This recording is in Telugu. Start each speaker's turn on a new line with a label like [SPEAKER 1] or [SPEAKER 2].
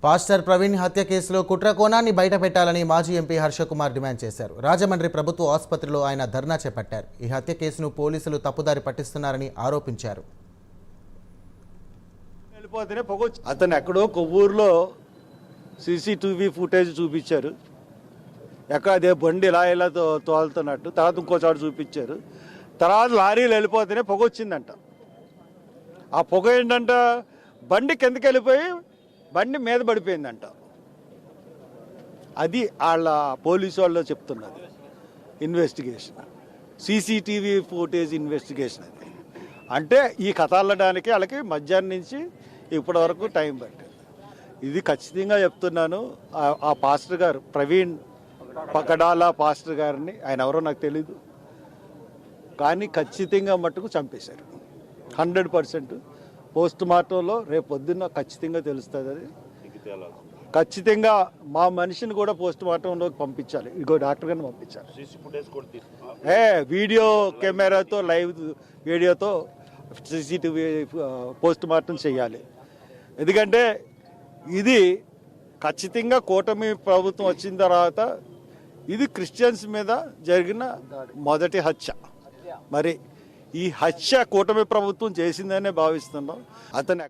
[SPEAKER 1] పాస్టర్ ప్రవీణ్ హత్య కేసులో కుట్ర కోణాన్ని బయటపెట్టాలని మాజీ ఎంపీ హర్షకుమార్ డిమాండ్ చేశారు. రాజమండ్రి ప్రభుత్వ ఆసుపత్రిలో ఆయన ధర్నా చేపట్టారు. ఈ హత్య కేసును పోలీసులు తప్పుదారి పట్టిస్తున్నారని ఆరోపించారు.
[SPEAKER 2] అతను ఎక్కడో కొవ్వూరులో సీసీటీవీ ఫుటేజ్ చూపించారు. ఎక్కడ అదే బండి ఇలా తోలుతున్నట్టు. తర్వాత ఇంకోసారి చూపించారు. తర్వాత లారీలు వెళ్ళిపోతేనే పొగ వచ్చిందంట. ఆ పొగ ఏంటంట, బండి కిందకి వెళ్ళిపోయి బండి మీద పడిపోయిందంట. అది వాళ్ళ పోలీసు వాళ్ళు చెప్తున్నది ఇన్వెస్టిగేషన్, సీసీటీవీ ఫుటేజ్ ఇన్వెస్టిగేషన్. అది అంటే ఈ కథ అల్లడానికి వాళ్ళకి మధ్యాహ్నం నుంచి ఇప్పటి వరకు టైం పట్టింది. ఇది ఖచ్చితంగా చెప్తున్నాను. ఆ పాస్టర్ గారు ప్రవీణ్ పకడాల పాస్టర్ గారిని, ఆయన ఎవరో నాకు తెలీదు, కానీ ఖచ్చితంగా మట్టుకు చంపేశారు. 100% పోస్ట్ మార్టంలో రేపు పొద్దున్న ఖచ్చితంగా తెలుస్తుంది. అది ఖచ్చితంగా మా మనిషిని కూడా పోస్ట్ మార్టంలోకి పంపించాలి. ఇగో డాక్టర్ గారిని పంపించాలి. వీడియో కెమెరాతో, లైవ్ వీడియోతో సీసీటీవీ పోస్ట్ మార్టం చేయాలి. ఎందుకంటే ఇది ఖచ్చితంగా కూటమి ప్రభుత్వం వచ్చిన తర్వాత ఇది క్రిస్టియన్స్ మీద జరిగిన మొదటి హత్య. మరి ఈ హత్య కూటమి ప్రభుత్వం చేసిందనే భావిస్తున్నాం. అతను